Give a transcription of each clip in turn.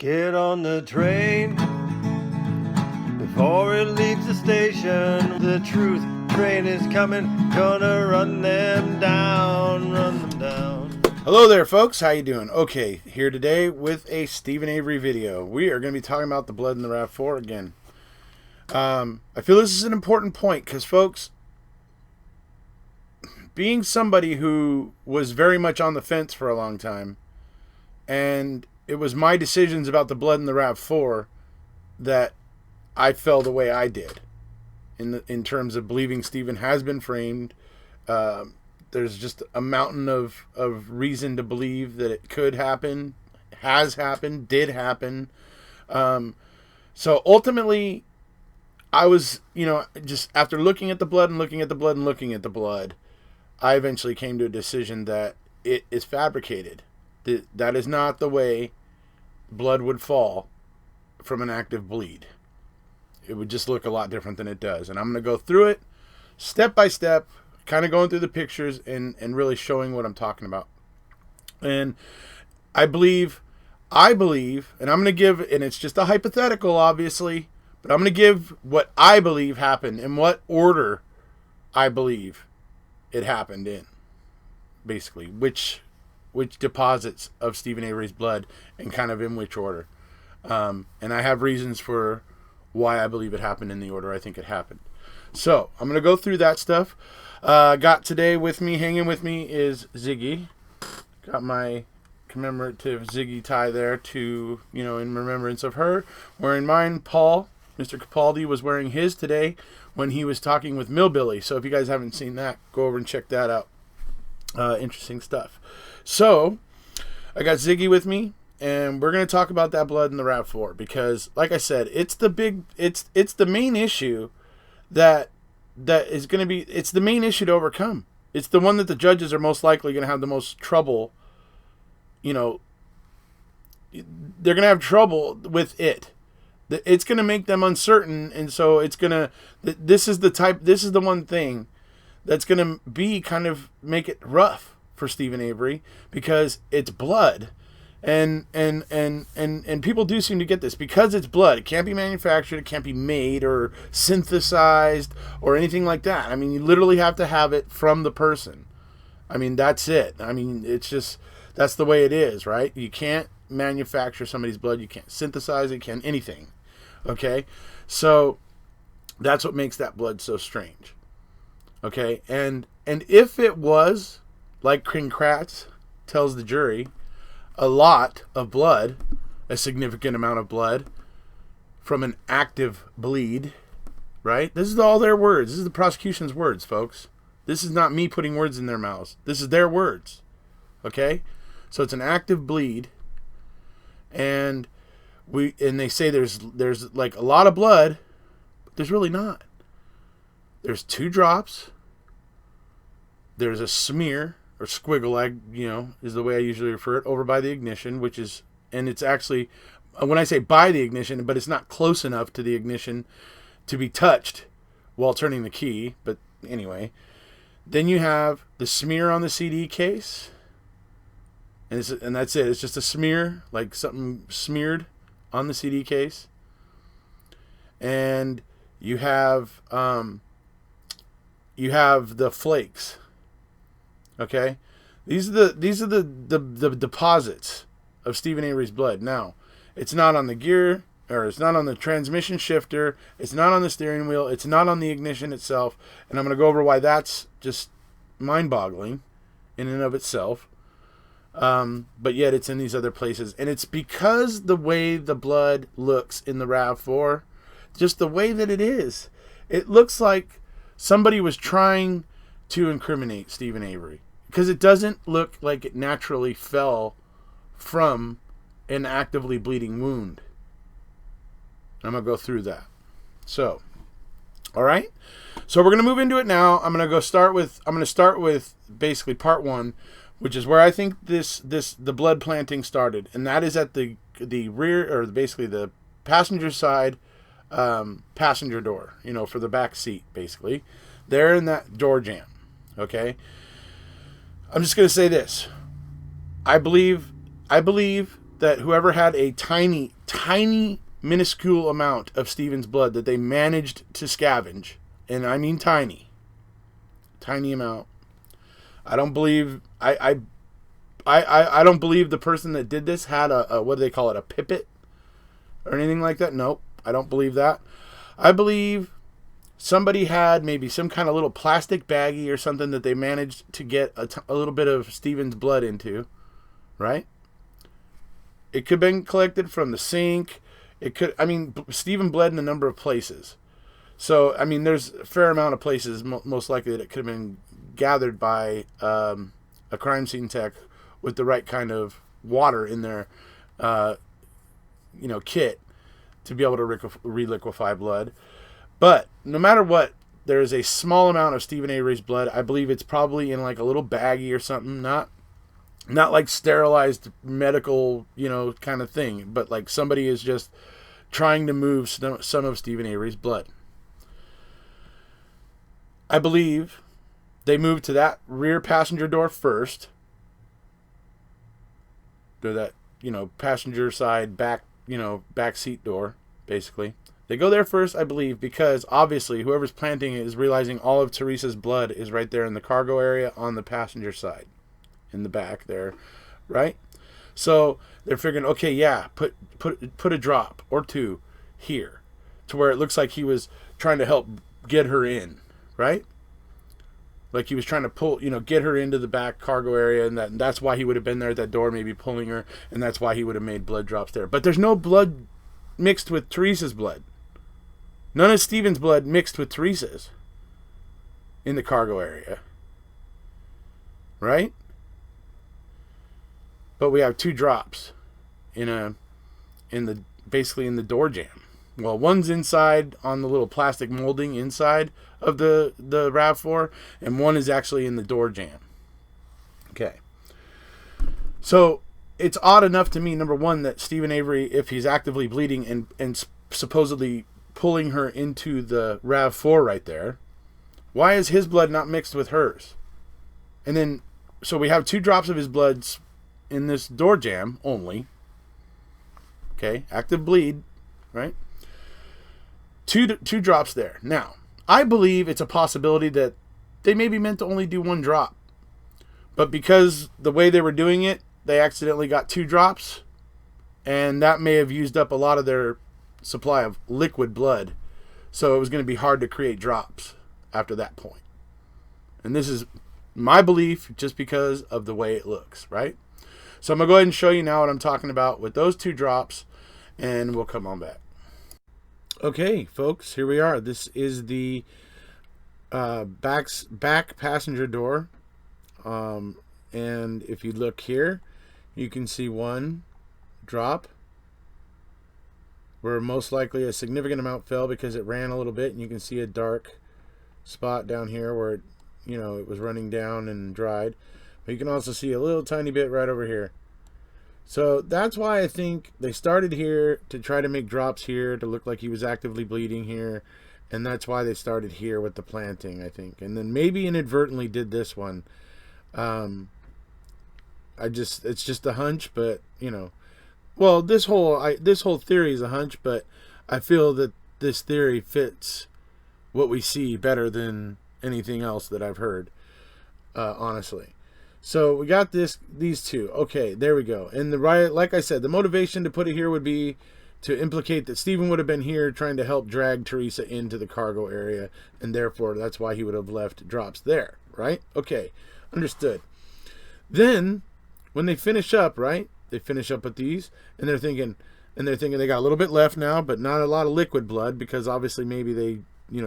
Get on the train before it leaves the station. The truth train is coming, gonna run them down, run them down. Hello there, folks. How you doing? Okay, here today with a Stephen Avery video. We are going to be talking about the blood in the RAV4 again. I feel this is an important point because, folks, being somebody who was very much on the fence for a long time, and it was my decisions about the blood in the RAV4 that I felt the way I did in terms of believing Stephen has been framed. There's just a mountain of reason to believe that it could happen, has happened, did happen. So ultimately, I was, just after looking at the blood and looking at the blood and looking at the blood, I eventually came to a decision that it is fabricated. That is not the way blood would fall from an active bleed. It would just look a lot different than it does. And I'm going to go through it step by step, kind of going through the pictures and really showing what I'm talking about. And I believe, and I'm going to give, and it's just a hypothetical, obviously, but I'm going to give what I believe happened and what order I believe it happened in, basically, which deposits of Stephen Avery's blood and kind of in which order. And I have reasons for why I believe it happened in the order I think it happened. So I'm going to go through that stuff. Got today with me, hanging with me is Ziggy. Got my commemorative Ziggy tie there to, in remembrance of her. Wearing mine, Paul, Mr. Capaldi was wearing his today when he was talking with Millbilly. So if you guys haven't seen that, go over and check that out. Interesting stuff. So I got Ziggy with me, and we're going to talk about that blood in the RAV4 because, like I said, it's the main issue that is going to be, it's the main issue to overcome. It's the one that the judges are most likely going to have the most trouble, they're going to have trouble with it. It's going to make them uncertain, and so it's going to, this is the one thing that's going to be kind of make it rough for Stephen Avery because it's blood. And people do seem to get this because it's blood. It can't be manufactured, it can't be made or synthesized or anything like that. I mean, you literally have to have it from the person. I mean, that's it. I mean, it's just, that's the way it is, right? You can't manufacture somebody's blood. You can't synthesize it, you can't anything. Okay? So that's what makes that blood so strange. Okay? And if it was, like King Kratz tells the jury, a lot of blood, a significant amount of blood from an active bleed, right? This is all their words. This is the prosecution's words, folks. This is not me putting words in their mouths. This is their words. Okay? So it's an active bleed, and they say there's like a lot of blood, but there's really not. There's 2 drops. There's a smear or squiggle, is the way I usually refer it, over by the ignition, and it's actually, when I say by the ignition, but it's not close enough to the ignition to be touched while turning the key, but anyway. Then you have the smear on the CD case, and that's it. It's just a smear, like something smeared on the CD case. And you have the flakes. Okay, these are the deposits of Stephen Avery's blood. Now, it's not on the gear, or it's not on the transmission shifter, it's not on the steering wheel, it's not on the ignition itself, and I'm going to go over why that's just mind-boggling in and of itself. But yet it's in these other places, and it's because the way the blood looks in the RAV4, just the way that it is, it looks like somebody was trying to incriminate Stephen Avery because it doesn't look like it naturally fell from an actively bleeding wound. I'm going to go through that. So, all right. So we're going to move into it now. I'm going to start with basically part 1, which is where I think the blood planting started, and that is at the rear, or basically the passenger side passenger door, for the back seat, basically. There in that door jamb. Okay? I'm just going to say this. I believe that whoever had a tiny, tiny, minuscule amount of Stephen's blood that they managed to scavenge, and I mean tiny amount. I don't believe I don't believe the person that did this had a what do they call it, a pipette or anything like that. Nope, I don't believe that. I believe somebody had maybe some kind of little plastic baggie or something that they managed to get a little bit of Stephen's blood into, right? It could have been collected from the sink. It could, I mean, Stephen bled in a number of places. So, I mean, there's a fair amount of places, most likely, that it could have been gathered by a crime scene tech with the right kind of water in their, kit to be able to reliquefy blood. But no matter what, there is a small amount of Stephen Avery's blood. I believe it's probably in like a little baggie or something, not like sterilized medical, kind of thing, but like somebody is just trying to move some of Stephen Avery's blood. I believe they moved to that rear passenger door first. To that, passenger side back seat door, basically. They go there first, I believe, because obviously whoever's planting it is realizing all of Teresa's blood is right there in the cargo area on the passenger side, in the back there, right? So they're figuring, okay, yeah, put a drop or two here, to where it looks like he was trying to help get her in, right? Like he was trying to pull, get her into the back cargo area, and that's why he would have been there at that door, maybe pulling her, and that's why he would have made blood drops there. But there's no blood mixed with Teresa's blood. None of Stephen's blood mixed with Teresa's in the cargo area, right? But we have two drops basically in the door jamb. Well, one's inside on the little plastic molding inside of the RAV4, and one is actually in the door jamb. Okay. So it's odd enough to me, number one, that Stephen Avery, if he's actively bleeding and supposedly pulling her into the RAV4 right there, why is his blood not mixed with hers? And then, so we have two drops of his blood in this door jamb only. Okay, active bleed, right? Two drops there. Now, I believe it's a possibility that they maybe meant to only do one drop. But because the way they were doing it, they accidentally got two drops. And that may have used up a lot of their supply of liquid blood. So it was going to be hard to create drops after that point. And this is my belief just because of the way it looks, right? So I'm going to go ahead and show you now what I'm talking about with those two drops. And we'll come on back. Okay, folks, here we are. This is the back passenger door. And if you look here, you can see one drop where most likely a significant amount fell because it ran a little bit, and you can see a dark spot down here where it was running down and dried. But you can also see a little tiny bit right over here. So that's why I think they started here to try to make drops here to look like he was actively bleeding here. And that's why they started here with the planting, I think. And then maybe inadvertently did this one. It's just a hunch, but well, this whole theory is a hunch, but I feel that this theory fits what we see better than anything else that I've heard, honestly. So we got these two. Okay, there we go. And like I said, the motivation to put it here would be to implicate that Stephen would have been here trying to help drag Teresa into the cargo area, and therefore that's why he would have left drops there, right? Okay, understood. Then when they finish up, right? They finish up with these, and they're thinking they got a little bit left now, but not a lot of liquid blood, because obviously maybe they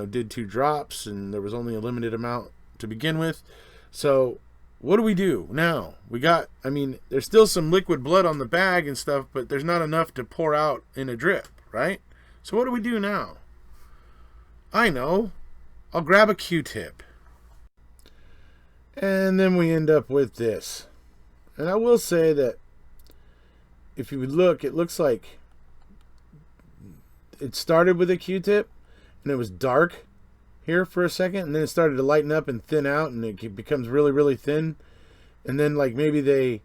did two drops and there was only a limited amount to begin with. So what do we do now? There's still some liquid blood on the bag and stuff, but there's not enough to pour out in a drip, right? So what do we do now? I know. I'll grab a Q-tip. And then we end up with this. And I will say that if you would look, it looks like it started with a Q-tip and it was dark here for a second, and then it started to lighten up and thin out, and it becomes really, really thin. And then like maybe they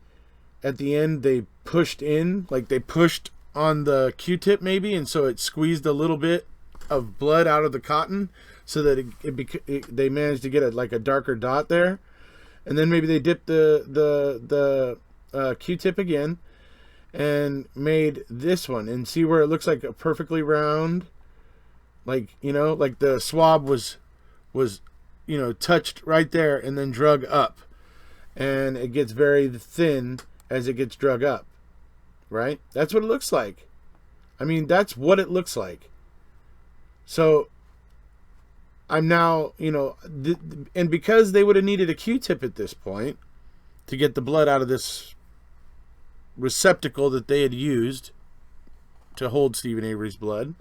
at the end they pushed in, like they pushed on the Q-tip maybe, and so it squeezed a little bit of blood out of the cotton, so that they managed to get a darker dot there, and then maybe they dipped the Q-tip again and made this one, and see where it looks like a perfectly round, like the swab was touched right there and then drug up, and it gets very thin as it gets drug up, right? That's what it looks like. I mean, that's what it looks like. So I'm now, and because they would have needed a Q-tip at this point to get the blood out of this receptacle that they had used to hold Stephen Avery's blood,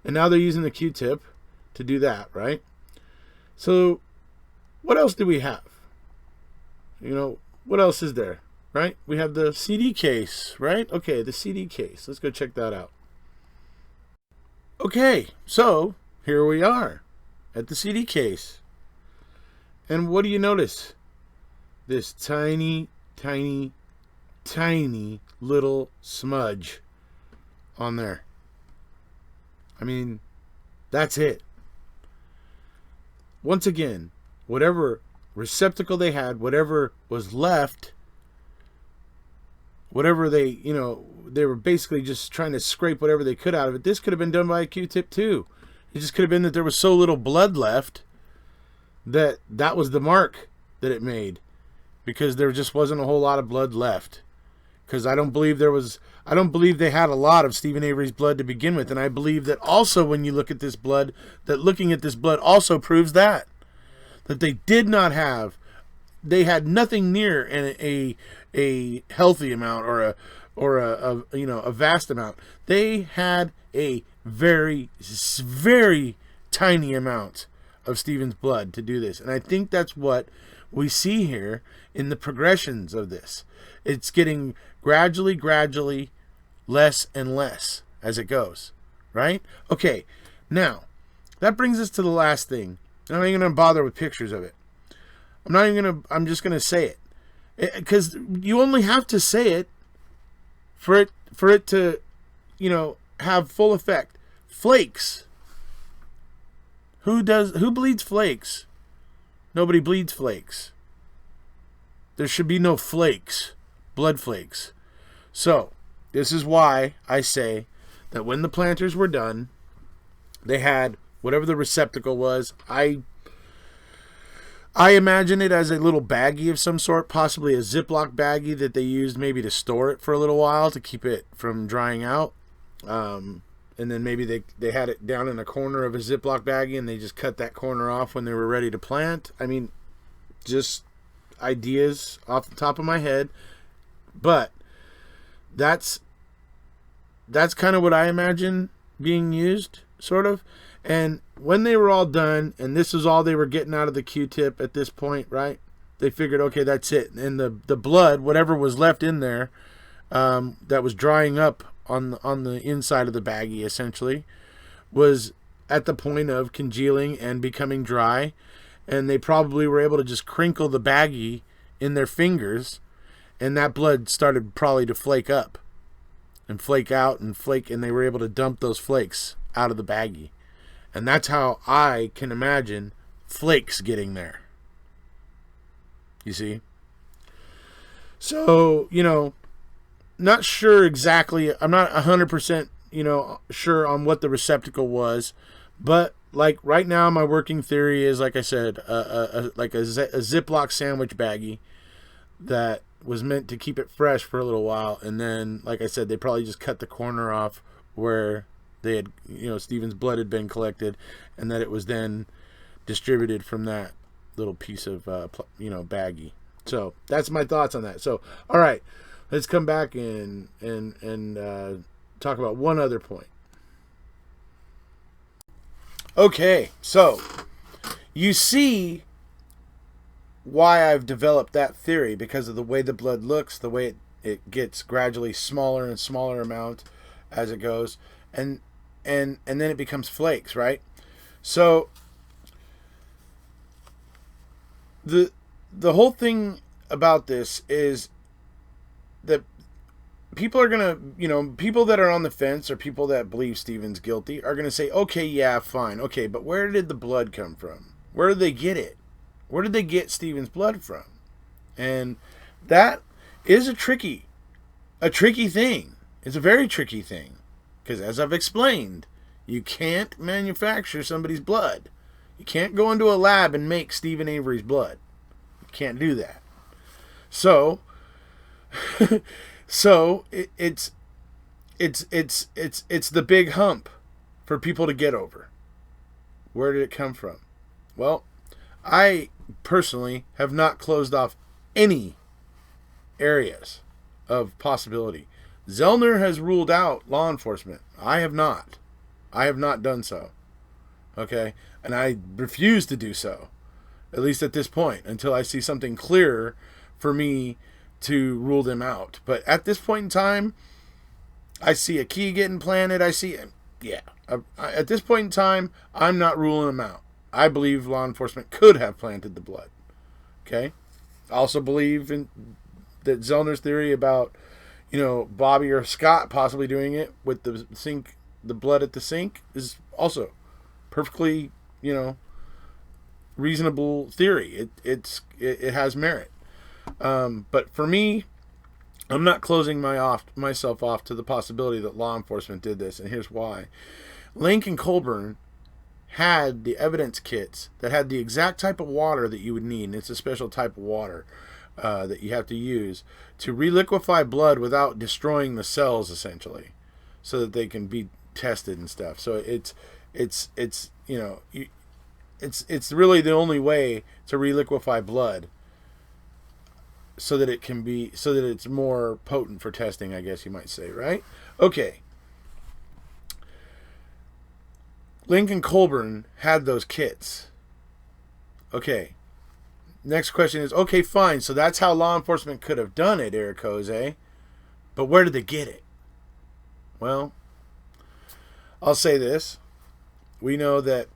and now they're using the Q-tip to do that, right? So what else do we have? What else is there, right? We have the CD case, right? Okay, the CD case. Let's go check that out. Okay, so here we are at the CD case. And what do you notice? This tiny, tiny, tiny little smudge on there. I mean, that's it. Once again, whatever receptacle they had, whatever was left, whatever they were basically just trying to scrape whatever they could out of it. This could have been done by a Q-tip too. It just could have been that there was so little blood left that was the mark that it made, because there just wasn't a whole lot of blood left. Because I don't believe they had a lot of Stephen Avery's blood to begin with, and I believe that also when you look at this blood, that looking at this blood also proves that they did not have, they had nothing near a healthy amount or a vast amount. They had a very, very tiny amount of Stephen's blood to do this, and I think that's what we see here in the progressions of this. It's getting gradually less and less as it goes, right? Okay, now that brings us to the last thing. I'm not even going to bother with pictures of it. I'm just going to say it, because you only have to say it for it to have full effect. Flakes. Who bleeds flakes? Nobody bleeds flakes. There should be no flakes, blood flakes. So this is why I say that when the planters were done, they had whatever the receptacle was. I imagine it as a little baggie of some sort, possibly a Ziploc baggie that they used maybe to store it for a little while to keep it from drying out. And then maybe they had it down in a corner of a Ziploc baggie and they just cut that corner off when they were ready to plant. I mean, just ideas off the top of my head. But that's kind of what I imagine being used, sort of. And when they were all done, and this is all they were getting out of the Q-tip at this point, right? They figured, okay, that's it. And the blood, whatever was left in there, that was drying up on the inside of the baggie, essentially, was at the point of congealing and becoming dry. And they probably were able to just crinkle the baggie in their fingers, and that blood started probably to flake up and flake out and flake, and they were able to dump those flakes out of the baggie. And that's how I can imagine flakes getting there. You see? So, not sure exactly. I'm not 100%, sure on what the receptacle was. But, like, right now my working theory is, like I said, a Ziploc sandwich baggie that was meant to keep it fresh for a little while. And then, like I said, they probably just cut the corner off where they had, Stephen's blood had been collected, and that it was then distributed from that little piece of, baggie. So that's my thoughts on that. So, all right, let's come back and talk about one other point. Okay, so you see why I've developed that theory, because of the way the blood looks, the way it gets gradually smaller and smaller amount as it goes, and then it becomes flakes, right? So the whole thing about this is that people are gonna, people that are on the fence or people that believe Stephen's guilty are gonna say, okay, yeah, fine, okay, but where did the blood come from? Where did they get it? Where did they get Stephen's blood from? And that is a tricky thing. It's a very tricky thing, because as I've explained, you can't manufacture somebody's blood. You can't go into a lab and make Stephen Avery's blood. You can't do that. So, it's the big hump for people to get over. Where did it come from? Well, I personally have not closed off any areas of possibility. Zellner has ruled out law enforcement. I have not. I have not done so. Okay? And I refuse to do so, at least at this point, until I see something clearer for me to rule them out. But at this point in time, I see a key getting planted. At this point in time, I'm not ruling them out. I believe law enforcement could have planted the blood. Okay? I also believe in that Zellner's theory about, Bobby or Scott possibly doing it with the blood at the sink is also perfectly, reasonable theory. It has merit. But for me, I'm not closing myself off to the possibility that law enforcement did this, and here's why. Link and Colburn had the evidence kits that had the exact type of water that you would need, and it's a special type of water that you have to use to reliquefy blood without destroying the cells, essentially, so that they can be tested and stuff. So it's really the only way to reliquefy blood, so that it's more potent for testing, I guess you might say, right? Okay. Lincoln Colburn had those kits. Okay. Next question is, okay, fine. So that's how law enforcement could have done it, Eric Jose. But where did they get it? Well, I'll say this. We know that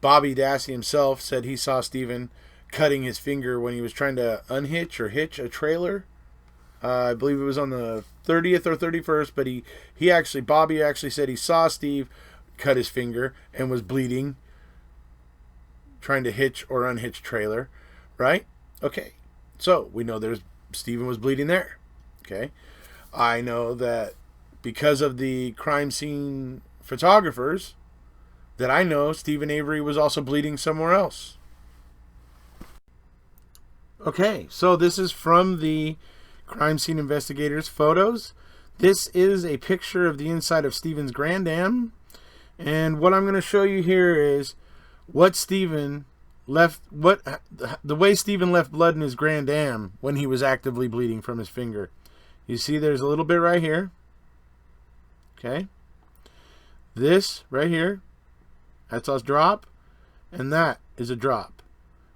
Bobby Dassey himself said he saw Stephen cutting his finger when he was trying to unhitch or hitch a trailer. I believe it was on the 30th or 31st, but Bobby actually said he saw Steve cut his finger and was bleeding trying to hitch or unhitch trailer, right? Okay. So we know Stephen was bleeding there. Okay. I know that because of the crime scene photographers, that I know Stephen Avery was also bleeding somewhere else. Okay, so this is from the crime scene investigators' photos. This is a picture of the inside of Stephen's Grand Am. And what I'm going to show you here is the way Stephen left blood in his Grand Am when he was actively bleeding from his finger. You see there's a little bit right here. Okay. This right here, that's a drop, and that is a drop.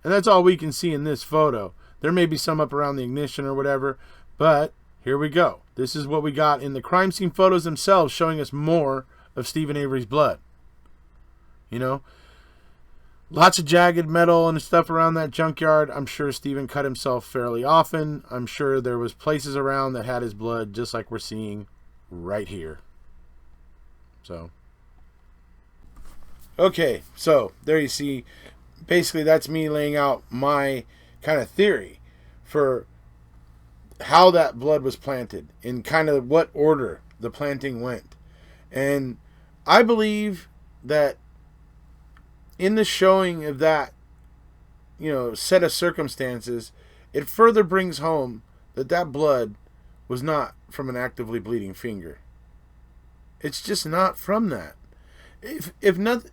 And that's all we can see in this photo. There may be some up around the ignition or whatever, but here we go. This is what we got in the crime scene photos themselves, showing us more of Stephen Avery's blood. Lots of jagged metal and stuff around that junkyard. I'm sure Stephen cut himself fairly often. I'm sure there was places around that had his blood, just like we're seeing right here. So, okay, so there you see, basically that's me laying out my kind of theory for how that blood was planted, in kind of what order the planting went. And I believe that in the showing of that, set of circumstances, it further brings home that blood was not from an actively bleeding finger. It's just not from that. If the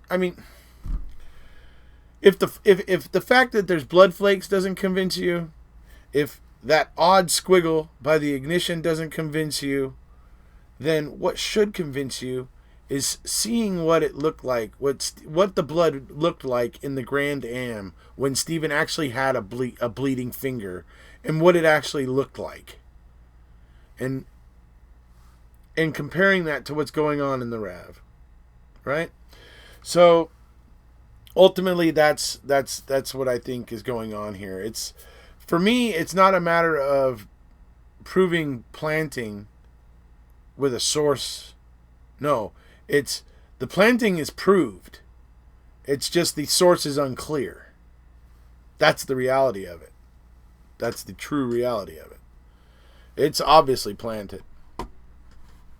fact that there's blood flakes doesn't convince you, if that odd squiggle by the ignition doesn't convince you, then what should convince you is seeing what it looked like, what the blood looked like in the Grand Am when Stephen actually had a bleeding finger, and what it actually looked like, and comparing that to what's going on in the RAV, right? So ultimately, that's what I think is going on here. For me, it's not a matter of proving planting with a source. No, it's the planting is proved. It's just the source is unclear. That's the reality of it. That's the true reality of it. It's obviously planted.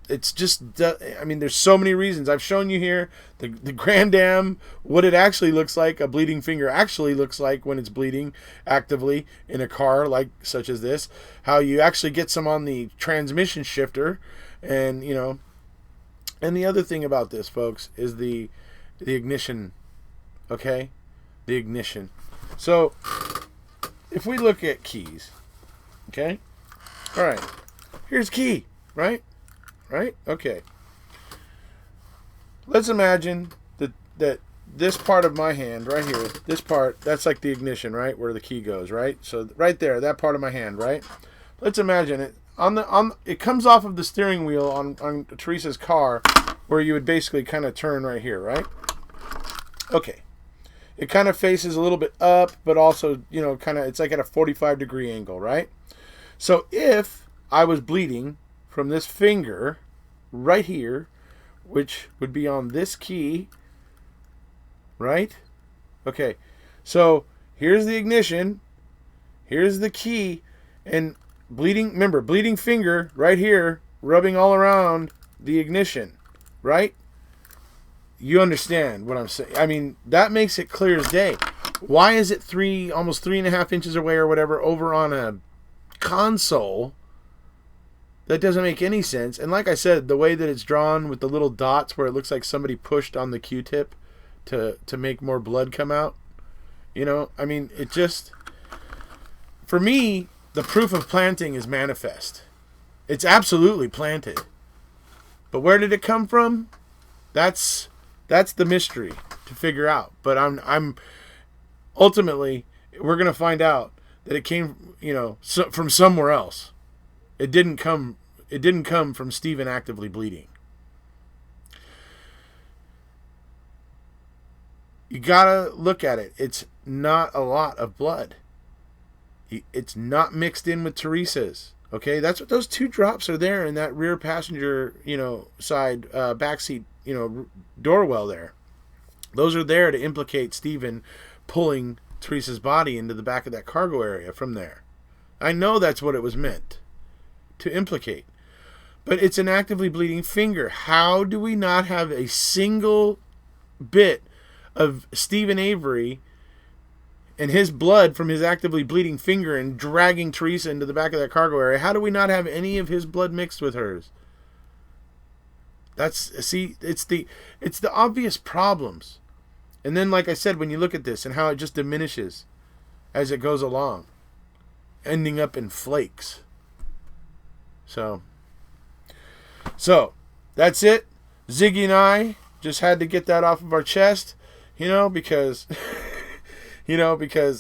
It's just, I mean, there's so many reasons. I've shown you here the Grand Dam, what it actually looks like, a bleeding finger actually looks like when it's bleeding actively in a car like such as this. How you actually get some on the transmission shifter. And, you know, and the other thing about this, folks, is the ignition. Okay? The ignition. So, if we look at keys, okay? All right. Here's key, right? Right? Okay. Let's imagine that this part of my hand right here, this part, that's like the ignition, right? Where the key goes, right? So right there, that part of my hand, right? Let's imagine it it comes off of the steering wheel on Teresa's car, where you would basically kind of turn right here, right? Okay. It kind of faces a little bit up, but also, you know, kind of, it's like at a 45-degree angle, right? So if I was bleeding from this finger right here, which would be on this key, right? Okay, so here's the ignition, here's the key, and bleeding, remember, bleeding finger right here, rubbing all around the ignition, right? You understand what I'm saying? I mean, that makes it clear as day. Why is it almost 3.5 inches away or whatever over on a console? That doesn't make any sense. And like I said, the way that it's drawn with the little dots where it looks like somebody pushed on the Q-tip to make more blood come out. You know, I mean, it just, for me, the proof of planting is manifest. It's absolutely planted. But where did it come from? That's the mystery to figure out. But I'm ultimately, we're going to find out that it came, you know, from somewhere else. It didn't come from Stephen actively bleeding. You gotta look at it. It's not a lot of blood. It's not mixed in with Teresa's. Okay, that's what those 2 drops are there in that rear passenger, you know, side backseat, you know, door well there. Those are there to implicate Stephen pulling Teresa's body into the back of that cargo area from there. I know that's what it was meant to implicate. But it's an actively bleeding finger. How do we not have a single bit of Stephen Avery and his blood from his actively bleeding finger and dragging Teresa into the back of that cargo area? How do we not have any of his blood mixed with hers? It's the obvious problems. And then, like I said, when you look at this and how it just diminishes as it goes along, ending up in flakes. So that's it. Ziggy and I just had to get that off of our chest, you know, because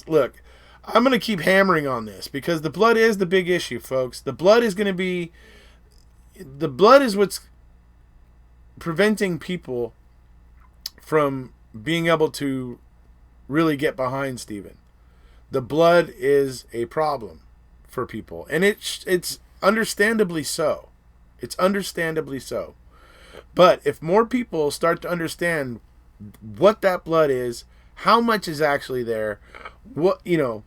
look, I'm going to keep hammering on this because the blood is the big issue, folks. The blood is what's preventing people from being able to really get behind Stephen. The blood is a problem for people, and it's understandably so. It's understandably so. But if more people start to understand what that blood is, how much is actually there, what, you know,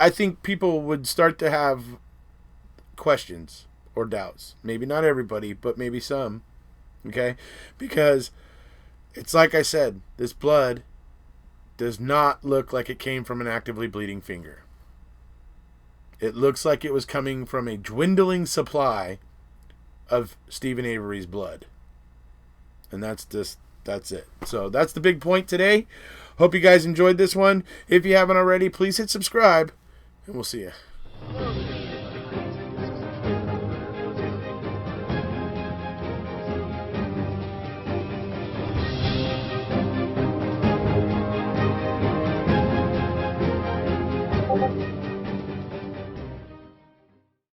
I think people would start to have questions or doubts. Maybe not everybody, but maybe some. Okay? Because it's like I said, this blood does not look like it came from an actively bleeding finger. It looks like it was coming from a dwindling supply of Stephen Avery's blood. And that's it. So that's the big point today. Hope you guys enjoyed this one. If you haven't already, please hit subscribe, and we'll see you.